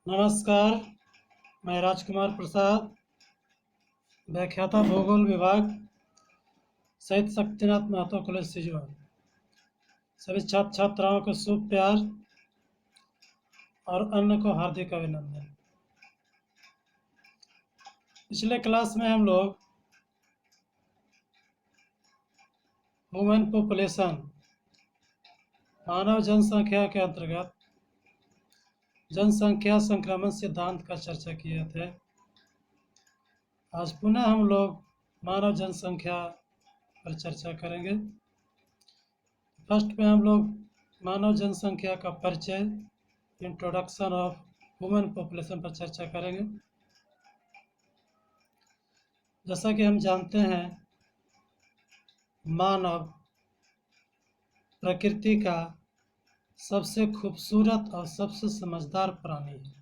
नमस्कार, मैं राजकुमार प्रसाद, व्याख्याता भूगोल विभाग, शहीद शक्तिनाथ महतो कॉलेज सिजवाल। सभी छात्र छात्राओं को शुभ प्यार और अन्य को हार्दिक अभिनंदन। पिछले क्लास में हम लोग ह्यूमन पॉपुलेशन मानव जनसंख्या के अंतर्गत जनसंख्या संक्रमण सिद्धांत का चर्चा किए थे। आज पुनः हम लोग मानव जनसंख्या पर चर्चा करेंगे। फर्स्ट में हम लोग मानव जनसंख्या का परिचय, इंट्रोडक्शन ऑफ ह्यूमन पॉपुलेशन पर चर्चा करेंगे। जैसा कि हम जानते हैं, मानव प्रकृति का सबसे खूबसूरत और सबसे समझदार प्राणी है।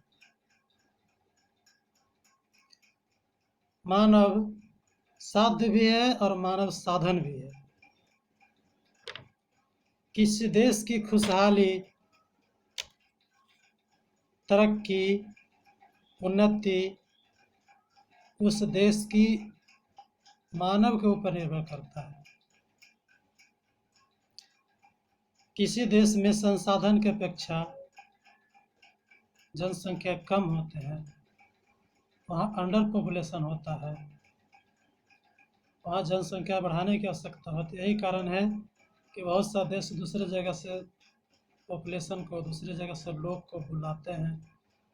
मानव साध्य भी है और मानव साधन भी है। किसी देश की खुशहाली, तरक्की, उन्नति उस देश की मानव के ऊपर निर्भर करता है। किसी देश में संसाधन की अपेक्षा जनसंख्या कम होते हैं, वहाँ अंडर पॉपुलेशन होता है, वहाँ जनसंख्या बढ़ाने की आवश्यकता होती है। यही कारण है कि बहुत सा देश दूसरे जगह से पॉपुलेशन को, दूसरी जगह से लोग को बुलाते हैं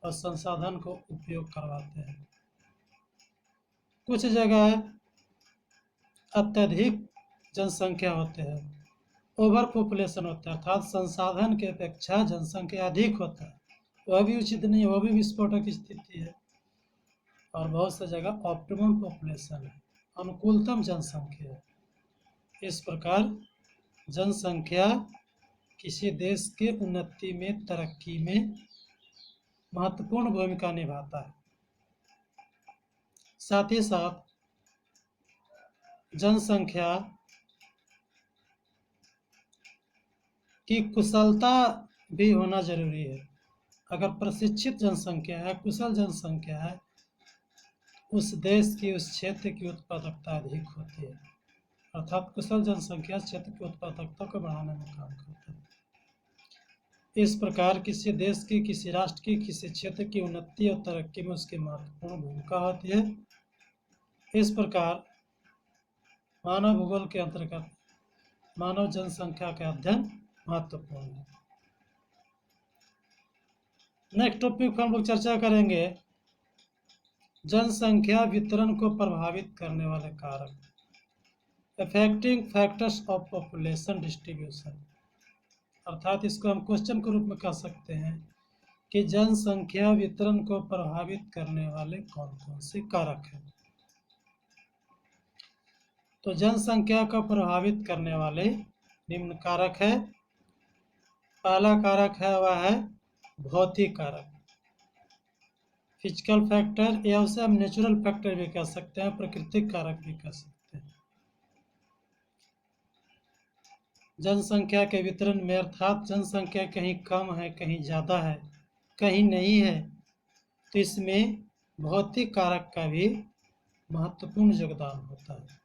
और संसाधन को उपयोग करवाते हैं। कुछ जगह अत्यधिक जनसंख्या होते हैं, ओवर पॉपुलेशन होता है, अर्थात संसाधन की अपेक्षा जनसंख्या अधिक होता है। वह भी उचित नहीं है, वह भी विस्फोटक स्थिति है। और बहुत सी जगह ऑप्टिमम पॉपुलेशन है, अनुकूलतम जनसंख्या है। इस प्रकार जनसंख्या किसी देश के उन्नति में, तरक्की में महत्वपूर्ण भूमिका निभाता है। साथ ही साथ जनसंख्या की कुशलता भी होना जरूरी है। अगर प्रशिक्षित जनसंख्या है, कुशल जनसंख्या है, उस देश की, उस क्षेत्र की उत्पादकता अधिक होती है। अर्थात कुशल जनसंख्या क्षेत्र की उत्पादकता को बढ़ाने में काम करती है। इस प्रकार किसी देश की, किसी राष्ट्र की, किसी क्षेत्र की उन्नति और तरक्की में उसकी महत्वपूर्ण भूमिका होती है। इस प्रकार मानव भूगोल के अंतर्गत मानव जनसंख्या का अध्ययन महत्वपूर्ण है। नेक्स्ट टॉपिक पर हम लोग चर्चा करेंगे जनसंख्या वितरण को प्रभावित करने वाले कारक, affecting factors of population distribution. अर्थात इसको हम क्वेश्चन के रूप में कह सकते हैं कि जनसंख्या वितरण को प्रभावित करने वाले कौन कौन से कारक हैं। तो जनसंख्या को प्रभावित करने वाले निम्न कारक है। पहला कारक है वह है भौतिक कारक, फिजिकल फैक्टर, या उसे हम नेचुरल फैक्टर भी कह सकते हैं, प्राकृतिक कारक भी कह सकते हैं। जनसंख्या के वितरण में, अर्थात जनसंख्या कहीं कम है, कहीं ज़्यादा है, कहीं नहीं है, तो इसमें भौतिक कारक का भी महत्वपूर्ण योगदान होता है।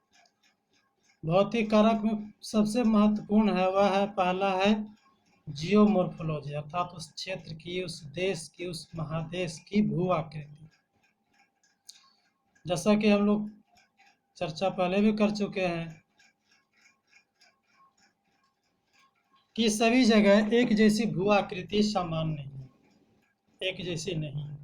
भौतिक कारक में सबसे महत्वपूर्ण है वह है, पहला है जियोमॉर्फोलॉजी, अर्थात उस क्षेत्र की, उस देश की, उस महादेश की भू आकृति। जैसा कि हम लोग चर्चा पहले भी कर चुके हैं कि सभी जगह एक जैसी भू आकृति समान नहीं है, एक जैसी नहीं है।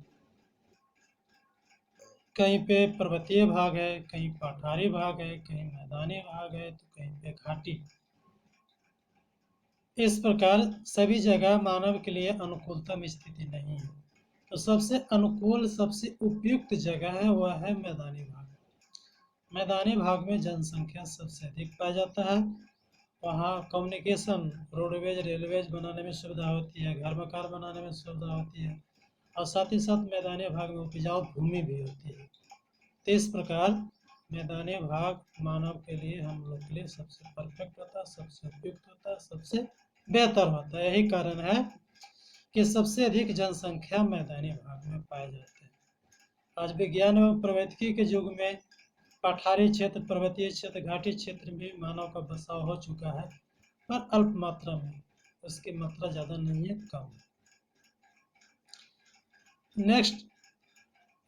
कहीं पे पर्वतीय भाग है, कहीं पठारी भाग है, कहीं मैदानी भाग है, तो कहीं पे घाटी। इस प्रकार सभी जगह मानव के लिए अनुकूलतम स्थिति नहीं है। तो सबसे अनुकूल, सबसे उपयुक्त जगह है वह है मैदानी भाग। मैदानी भाग में जनसंख्या सबसे अधिक पाया जाता है। वहाँ कम्युनिकेशन, रोडवेज, रेलवेज बनाने में सुविधा होती है, घर मकान बनाने में सुविधा होती है, और साथ ही साथ मैदानी भाग में उपजाऊ भूमि भी होती है। तो इस प्रकार मैदानी भाग मानव के लिए, हम लोग के लिए सबसे परफेक्ट होता है, सबसे उपयुक्त होता है, सबसे बेहतर होता है। यही कारण है कि सबसे अधिक जनसंख्या मैदानी भाग में पाए जाते हैं। आज विज्ञान एवं प्रौद्योगिकी के युग में पठारी क्षेत्र, पर्वतीय क्षेत्र, घाटी क्षेत्र में मानव का बसाव हो चुका है, पर अल्प मात्रा में। उसकी मात्रा ज़्यादा नहीं है, कम है। नेक्स्ट,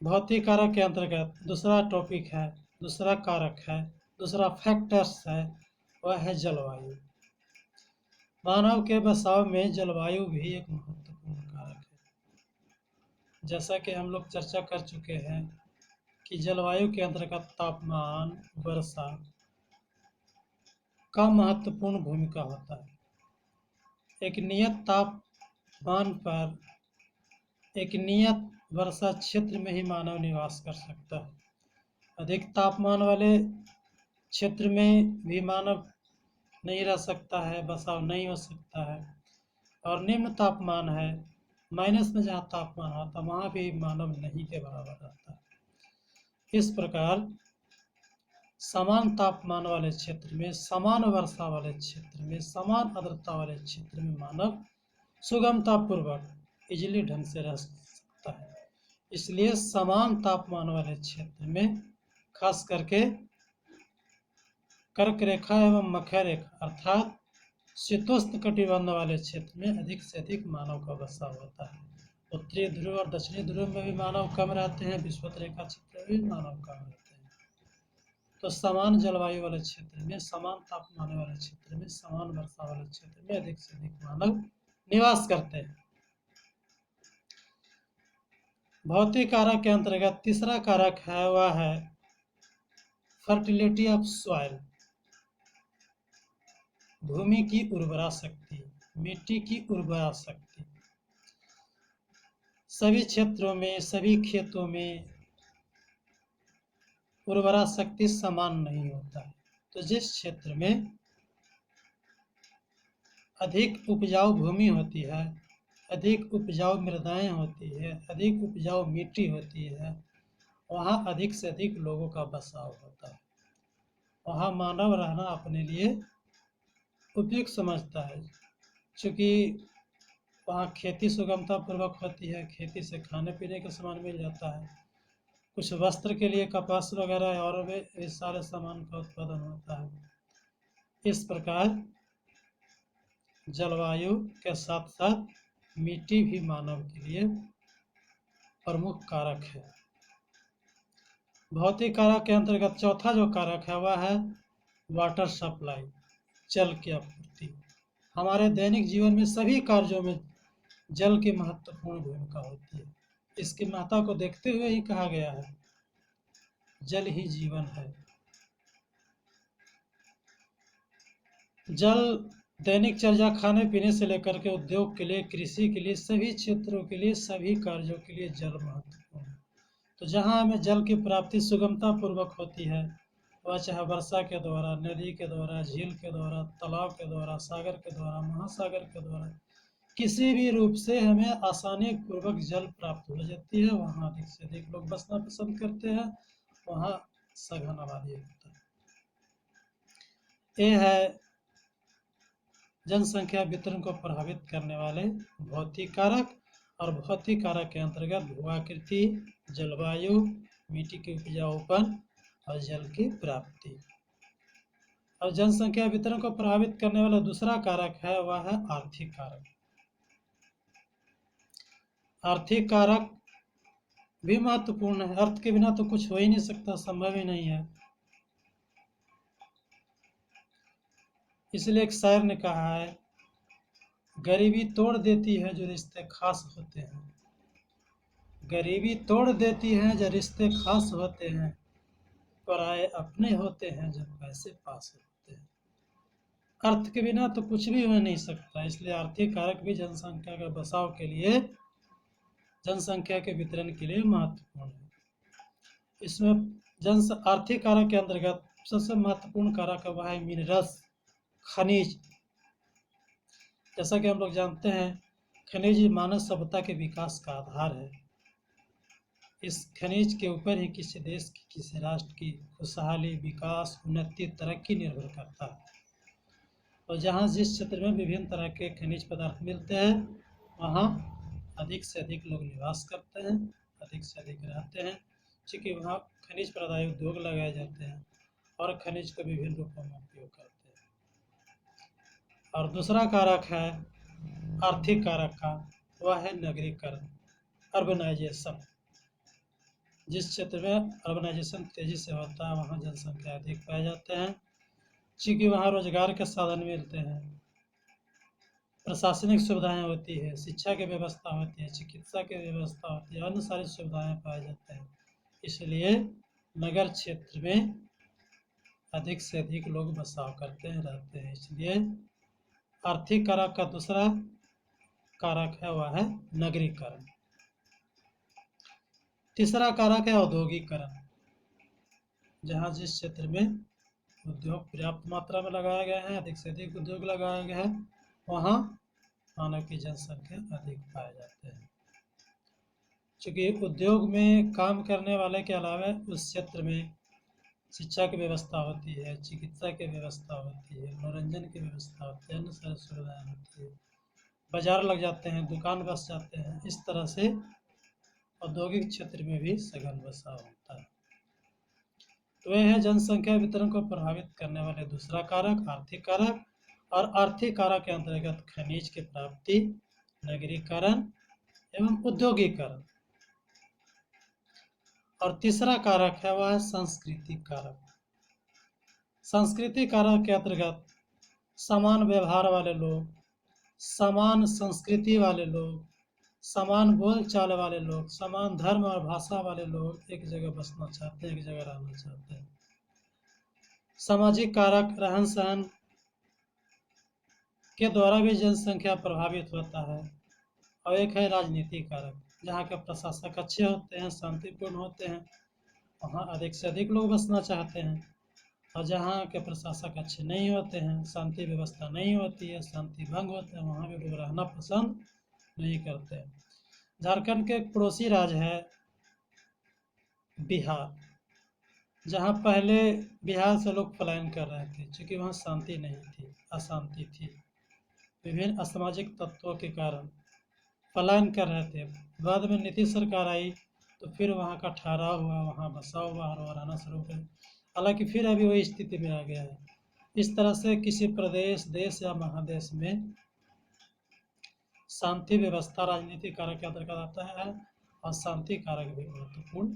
भौतिक कारक के अंतर्गत दूसरा टॉपिक है, दूसरा कारक है, दूसरा फैक्टर्स है, वह है जलवायु। मानव के बसाव में जलवायु भी एक महत्वपूर्ण कारक है। जैसा कि हम लोग चर्चा कर चुके हैं कि जलवायु के अंतर्गत तापमान, वर्षा का महत्वपूर्ण भूमिका होता है। एक नियत तापमान पर एक नियत वर्षा क्षेत्र में ही मानव निवास कर सकता है। अधिक तापमान वाले क्षेत्र में भी मानव नहीं रह सकता है, बसाव नहीं हो सकता है। और निम्न तापमान है, माइनस में जहाँ तापमान होता है वहाँ भी मानव नहीं के बराबर रहता है। इस प्रकार समान तापमान वाले क्षेत्र में, समान वर्षा वाले क्षेत्र में, समान आर्द्रता वाले क्षेत्र में मानव सुगमतापूर्वक इजीली ढंग से रह सकता है। इसलिए समान तापमान वाले क्षेत्र में, खास करके कर्क रेखा एवं मध्य रेखा अर्थात शीतोष्ण कटिबंध वाले क्षेत्र में अधिक से अधिक मानव का बसाव होता है। उत्तरी ध्रुव और दक्षिणी ध्रुव में भी मानव कम रहते हैं, विषुवत रेखा क्षेत्र में भी मानव कम रहते हैं। तो समान जलवायु वाले क्षेत्र में, समान तापमान वाले क्षेत्र में, समान वर्षा वाले क्षेत्र में अधिक से अधिक मानव निवास करते हैं। भौतिक कारक के अंतर्गत तीसरा कारक है, वह है फर्टिलिटी ऑफ सॉइल, भूमि की उर्वरा शक्ति, मिट्टी की उर्वरा शक्ति। सभी क्षेत्रों में, सभी खेतों में उर्वरा शक्ति समान नहीं होता है। तो जिस क्षेत्र में अधिक उपजाऊ भूमि होती है, अधिक उपजाऊ मृदाएं होती है, अधिक उपजाऊ मिट्टी होती है, वहाँ अधिक से अधिक लोगों का बसाव होता है। वहाँ मानव रहना अपने लिए उपयुक्त समझता है, क्योंकि वहाँ खेती सुगमता पूर्वक होती है, खेती से खाने पीने का सामान मिल जाता है, कुछ वस्त्र के लिए कपास वगैरह और भी इस सारे सामान का उत्पादन होता है। इस प्रकार जलवायु के साथ साथ मिट्टी भी मानव के लिए प्रमुख कारक है। भौतिक कारक के अंतर्गत चौथा जो कारक है वह है वाटर सप्लाई, जल की आपूर्ति। हमारे दैनिक जीवन में सभी कार्यों में जल की महत्वपूर्ण भूमिका होती है। इसकी महत्ता को देखते हुए ही कहा गया है, जल ही जीवन है। जल दैनिक चर्या, खाने पीने से लेकर के उद्योग के लिए, कृषि के लिए, सभी क्षेत्रों के लिए, सभी कार्यों के लिए जल महत्वपूर्ण है। तो जहाँ हमें जल की प्राप्ति सुगमता पूर्वक होती है, वह चाहे वर्षा के द्वारा, नदी के द्वारा, झील के द्वारा, तालाब के द्वारा, सागर के द्वारा, महासागर के द्वारा, किसी भी रूप से हमें आसानी पूर्वक जल प्राप्त हो जाती है, वहाँ अधिक से अधिक लोग बसना पसंद करते हैं, वहाँ सघन आबादी होता है। ये है जनसंख्या वितरण को प्रभावित करने वाले भौतिक कारक। और भौतिक कारक के अंतर्गत भूआकृति, जलवायु, मिट्टी के उपजाऊपन और जल की प्राप्ति। और जनसंख्या वितरण को प्रभावित करने वाला दूसरा कारक है, वह है आर्थिक कारक। आर्थिक कारक भी महत्वपूर्ण है। अर्थ के बिना तो कुछ हो ही नहीं सकता, संभव ही नहीं है। इसलिए एक शायर ने कहा है, गरीबी तोड़ देती है जो रिश्ते खास होते हैं, गरीबी तोड़ देती है जो रिश्ते खास होते हैं, पराए अपने होते हैं जब पैसे पास होते हैं। अर्थ के बिना तो कुछ भी हो नहीं सकता। इसलिए आर्थिक कारक भी जनसंख्या के बसाव के लिए, जनसंख्या के वितरण के लिए महत्वपूर्ण है। इसमें आर्थिक कारक के अंतर्गत सबसे महत्वपूर्ण कारक वह है मिनरल्स, खनिज। जैसा कि हम लोग जानते हैं, खनिज मानव सभ्यता के विकास का आधार है। इस खनिज के ऊपर ही किसी देश की, किसी राष्ट्र की खुशहाली, विकास, उन्नति, तरक्की निर्भर करता है। और जहाँ जिस क्षेत्र में विभिन्न तरह के खनिज पदार्थ मिलते हैं, वहाँ अधिक से अधिक लोग निवास करते हैं, अधिक से अधिक रहते हैं, क्योंकि वहाँ खनिज प्रदायी उद्योग लगाए जाते हैं और खनिज को विभिन्न रूपों में उपयोग करते हैं। और दूसरा कारक है आर्थिक कारक का, वह है नगरीकरण, अर्बनाइजेशन। जिस क्षेत्र में अर्बनाइजेशन तेजी से होता है वहाँ जनसंख्या अधिक पाए जाते हैं, क्योंकि वहाँ रोजगार के साधन मिलते हैं, प्रशासनिक सुविधाएं होती है, शिक्षा की व्यवस्था होती है, चिकित्सा की व्यवस्था होती है, अन्य सारी सुविधाएं पाए जाते हैं। इसलिए नगर क्षेत्र में अधिक से अधिक लोग बसाव करते हैं, रहते हैं। इसलिए आर्थिक कारक का दूसरा कारक है वह है नगरीकरण। तीसरा कारक है औद्योगिकरण। जहाँ जिस क्षेत्र में उद्योग पर्याप्त मात्रा में लगाया गया है, अधिक से अधिक उद्योग लगाया गया है, वहाँ मानव की जनसंख्या अधिक पाए जाते हैं। चूँकि उद्योग में काम करने वाले के अलावा उस क्षेत्र में शिक्षा की व्यवस्था होती है, चिकित्सा की व्यवस्था होती है, मनोरंजन की व्यवस्था होती है, अन्य सारी सुविधाएं होती है, बाजार लग जाते हैं, दुकान बस जाते हैं। इस तरह से औद्योगिक क्षेत्र में भी सघन बसाव होता है। तो यह है जनसंख्या वितरण को प्रभावित करने वाले दूसरा कारक आर्थिक कारक, और आर्थिक कारक के अंतर्गत खनिज की प्राप्ति, नगरीकरण एवं औद्योगिकरण। और तीसरा कारक है वह सांस्कृतिक कारक। सांस्कृतिक कारक के अंतर्गत समान व्यवहार वाले लोग, समान संस्कृति वाले लोग, समान बोलचाल वाले लोग, समान धर्म और भाषा वाले लोग एक जगह बसना चाहते हैं, एक जगह रहना चाहते हैं। सामाजिक कारक रहन सहन के द्वारा भी जनसंख्या प्रभावित होता है। और एक है राजनीतिक कारक। जहाँ के प्रशासक अच्छे होते हैं, शांतिपूर्ण होते हैं, वहाँ अधिक से अधिक लोग बसना चाहते हैं। और जहाँ के प्रशासक अच्छे नहीं होते हैं, शांति व्यवस्था नहीं होती है, शांति भंग होता है, वहाँ भी लोग रहना पसंद नहीं करते। झारखंड के एक पड़ोसी राज्य है बिहार, जहाँ पहले बिहार से लोग पलायन कर रहे थे, क्योंकि वहाँ शांति नहीं थी, अशांति थी, विभिन्न असामाजिक तत्वों के कारण पलायन कर रहे थे। बाद में नीतीश सरकार आई तो फिर वहाँ का ठहराव हुआ, वहाँ बसाव हुआ और रहना शुरू कर। हालांकि फिर अभी वही स्थिति में आ गया है। इस तरह से किसी प्रदेश, देश या महादेश में शांति व्यवस्था राजनीतिक कारक के अंतर्गत आता है और शांति कारक भी महत्वपूर्ण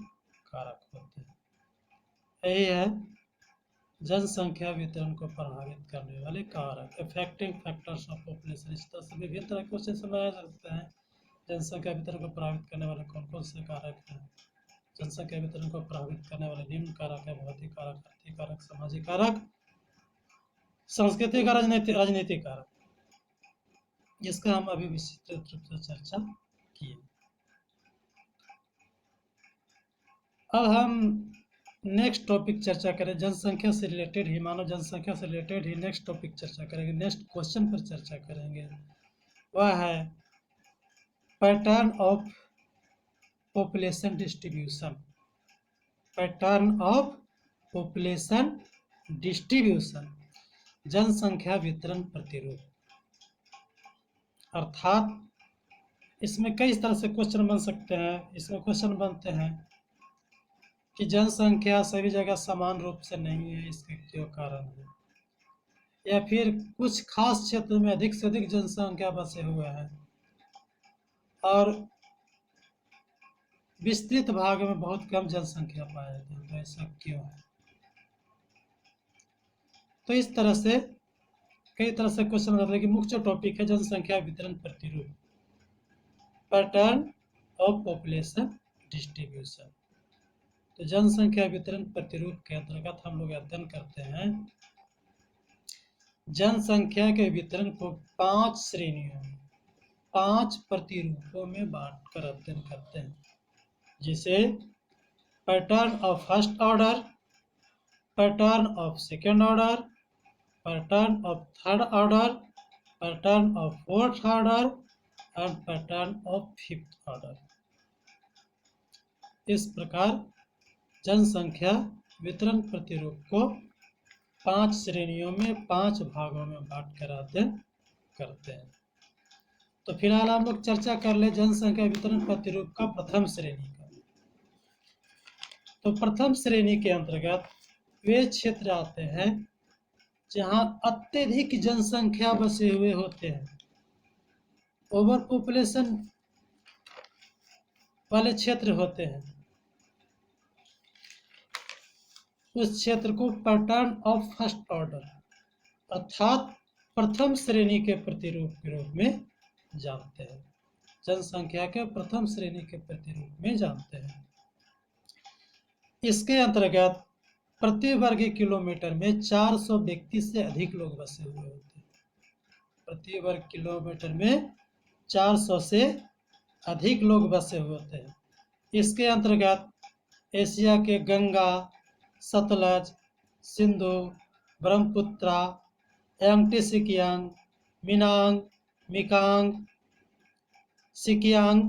कारक होते हैं। यही है जनसंख्या वितरण को प्रभावित करने वाले कारक, इफेक्टिंग फैक्टर्स ऑफ पॉपुलेशन। इस तरह से विभिन्न तरह के क्वेश्चन बनाए जा सकते हैं। जनसंख्या वितरण को प्रभावित करने वाले कौन कौन से कारक हैं? जनसंख्या वितरण को प्रभावित करने वाले निम्न कारक है: भौतिक कारक, आर्थिक कारक, सामाजिक कारक, सांस्कृतिक और राजनीतिक कारक, जिसका हम अभी विस्तृत रूप से चर्चा किए। अब हम नेक्स्ट टॉपिक चर्चा करें, जनसंख्या से रिलेटेड ही, मानव जनसंख्या से रिलेटेड ही नेक्स्ट टॉपिक चर्चा करेंगे, नेक्स्ट क्वेश्चन पर चर्चा करेंगे। वह है pattern of population distribution. Pattern of population distribution, जनसंख्या वितरण प्रतिरूप। अर्थात इसमें कई तरह से क्वेश्चन बन सकते हैं। इसमें क्वेश्चन बनते हैं कि जनसंख्या सभी जगह समान रूप से नहीं है, इसके क्यों कारण है, या फिर कुछ खास क्षेत्र में अधिक से अधिक जनसंख्या बसे हुए हैं और विस्तृत भाग में बहुत कम जनसंख्या पाई जाती है, तो ऐसा क्यों है? तो इस तरह से कई तरह से क्वेश्चन बनते हैं कि मुख्य टॉपिक है जनसंख्या वितरण प्रतिरूप, पैटर्न ऑफ पॉपुलेशन डिस्ट्रीब्यूशन। तो जनसंख्या वितरण प्रतिरूप के अंतर्गत हम लोग अध्ययन करते हैं जनसंख्या के वितरण को 5 श्रेणियों में, 5 प्रतिरूपों में बांटकर अध्ययन करते हैं, जिसे pattern of first order, pattern of second order, pattern of third order, pattern of fourth order and pattern of fifth order. इस प्रकार जनसंख्या वितरण प्रतिरूप को 5 श्रेणियों में, 5 भागों में बांटकर अध्ययन करते हैं। तो फिलहाल हम लोग चर्चा कर ले जनसंख्या वितरण प्रतिरूप का प्रथम श्रेणी का। तो प्रथम श्रेणी के अंतर्गत वे क्षेत्र आते हैं जहां अत्यधिक जनसंख्या बसे हुए होते हैं। ओवर पॉपुलेशन वाले क्षेत्र होते हैं, उस क्षेत्र को पैटर्न ऑफ फर्स्ट ऑर्डर अर्थात प्रथम श्रेणी के प्रतिरूप के रूप में जानते हैं। जनसंख्या के प्रथम श्रेणी के प्रतिरूप में जानते हैं। इसके अंतर्गत प्रति वर्ग किलोमीटर में 400 व्यक्ति से अधिक लोग बसे हुए होते हैं। प्रति वर्ग किलोमीटर में 400 से अधिक लोग बसे हुए होते हैं। इसके अंतर्गत एशिया के गंगा, सतलज, सिंधु, ब्रह्मपुत्रा, यांगटी सिकियांग, मिनांग, मिकांग, सिकियांग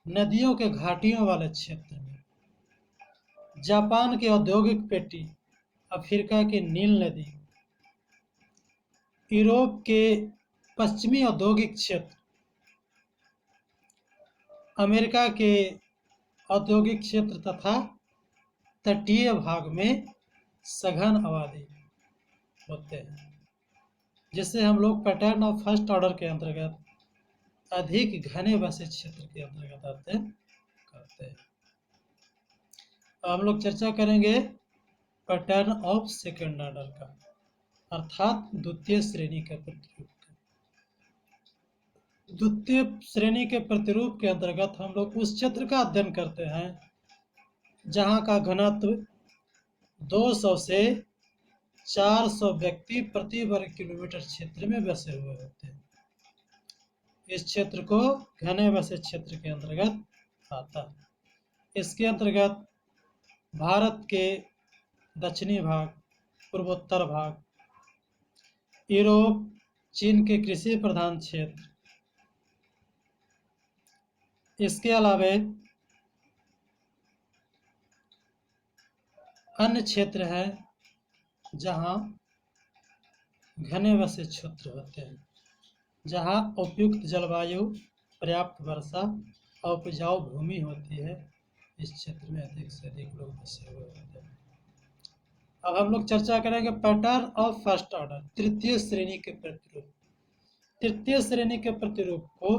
नदियों के घाटियों वाले क्षेत्र में, जापान की औद्योगिक पेटी, अफ्रीका की नील नदी, यूरोप के पश्चिमी औद्योगिक क्षेत्र, अमेरिका के औद्योगिक क्षेत्र तथा तटीय भाग में सघन आबादी होते हैं, जिसे हम लोग पैटर्न ऑफ फर्स्ट ऑर्डर के अंतर्गत अधिक घने बसे क्षेत्र के अंतर्गत आते करते हैं। हम लोग चर्चा करेंगे पैटर्न ऑफ सेकेंड ऑर्डर का अर्थात द्वितीय श्रेणी के प्रतिरूप का। द्वितीय श्रेणी के प्रतिरूप के अंतर्गत हम लोग उस क्षेत्र का अध्ययन करते हैं जहां का घनत्व 200 से 400 व्यक्ति प्रति वर्ग किलोमीटर क्षेत्र में बसे हुए होते हैं। इस क्षेत्र को घने बसे क्षेत्र के अंतर्गत आता है। इसके अंतर्गत भारत के दक्षिणी भाग, पूर्वोत्तर भाग, यूरोप, चीन के कृषि प्रधान क्षेत्र, इसके अलावा अन्य क्षेत्र है जहां घने बसे क्षेत्र होते हैं, जहां उपयुक्त जलवायु, पर्याप्त वर्षा और उपजाऊ भूमि होती है। इस क्षेत्र में अधिक से अधिक लोग बसे हुए होते हैं। अब हम लोग चर्चा करेंगे पैटर्न ऑफ फर्स्ट ऑर्डर, तृतीय श्रेणी के प्रतिरूप। तृतीय श्रेणी के प्रतिरूप को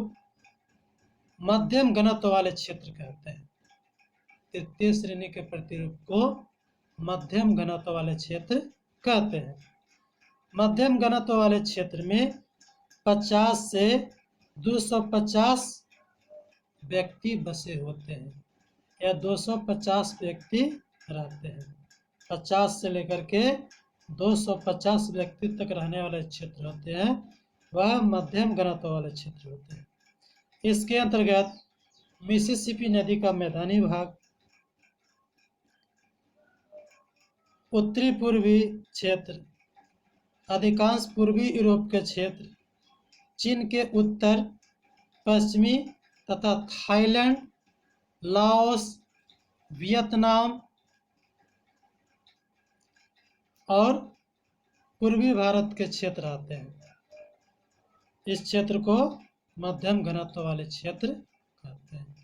मध्यम घनत्व वाले क्षेत्र कहते हैं। तृतीय श्रेणी के प्रतिरूप को मध्यम घनत्व वाले क्षेत्र कहते हैं। मध्यम घनत्व वाले क्षेत्र में 50 से 250 व्यक्ति बसे होते हैं या 250 व्यक्ति रहते हैं। 50 से लेकर के 250 व्यक्ति तक रहने वाले क्षेत्र होते हैं, वह मध्यम घनत्व वाले क्षेत्र होते हैं। इसके अंतर्गत मिसिसिपी नदी का मैदानी भाग, उत्तरी पूर्वी क्षेत्र, अधिकांश पूर्वी यूरोप के क्षेत्र, चीन के उत्तर पश्चिमी तथा थाईलैंड, लाओस, वियतनाम और पूर्वी भारत के क्षेत्र आते हैं। इस क्षेत्र को मध्यम घनत्व वाले क्षेत्र कहते हैं।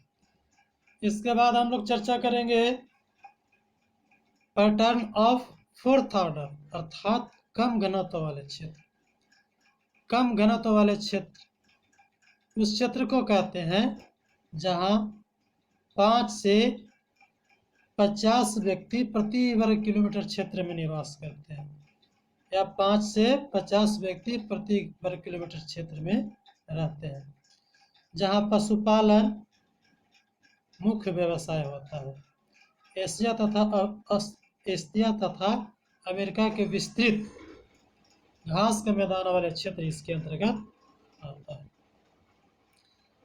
इसके बाद हम लोग चर्चा करेंगे पैटर्न ऑफ फोर्थ ऑर्डर अर्थात कम घनत्व वाले क्षेत्र। कम घनत्व वाले क्षेत्र उस क्षेत्र को कहते हैं जहां 5 से 50 व्यक्ति प्रति वर्ग किलोमीटर क्षेत्र में निवास करते हैं या 5 से 50 व्यक्ति प्रति वर्ग किलोमीटर क्षेत्र में रहते हैं, जहां पशुपालन मुख्य व्यवसाय होता है। एशिया तथा अमेरिका के विस्तृत घास के मैदान वाले क्षेत्र इसके अंतर्गत आता है।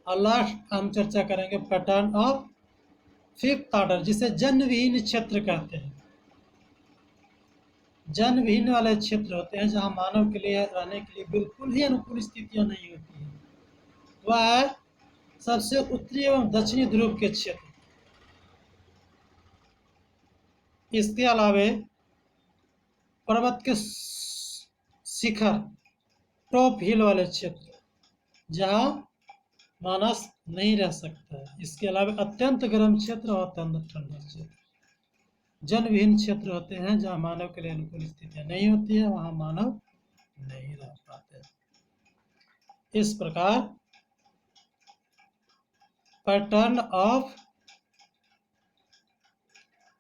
और लास्ट हम चर्चा करेंगे पैटर्न ऑफ फिफ्थ ऑर्डर, जिसे जनविहीन क्षेत्र कहते हैं। जनविहीन वाले क्षेत्र होते हैं जहां मानव के लिए रहने के लिए बिल्कुल ही अनुकूल स्थितियां नहीं होती हैं। वह है सबसे उत्तरी एवं दक्षिणी ध्रुव के क्षेत्र। इसके अलावा पर्वत के शिखर, टॉप हिल वाले क्षेत्र, जहां मानस नहीं रह सकता है। इसके अलावा अत्यंत गर्म क्षेत्र और अत्यंत ठंडा क्षेत्र। जल विहीन क्षेत्र होते हैं जहाँ मानव के लिए अनुकूल स्थितियां नहीं होती है, वहां मानव नहीं रह पाते। इस प्रकार pattern of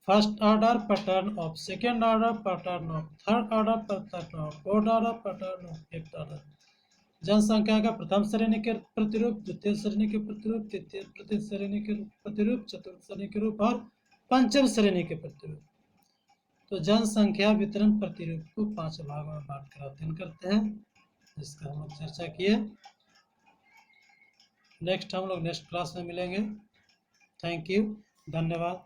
first order, pattern of second order, pattern of third order, pattern of fourth order, pattern of fifth order. जनसंख्या का प्रथम श्रेणी के प्रतिरूप, द्वितीय श्रेणी के प्रतिरूप, तृतीय श्रेणी के प्रतिरूप, चतुर्थ श्रेणी के रूप और पंचम श्रेणी के प्रतिरूप। तो जनसंख्या वितरण प्रतिरूप को 5 भागों में बांटकर अध्ययन करते हैं, जिसका हम लोग चर्चा किए। नेक्स्ट हम लोग नेक्स्ट क्लास में मिलेंगे। थैंक यू, धन्यवाद।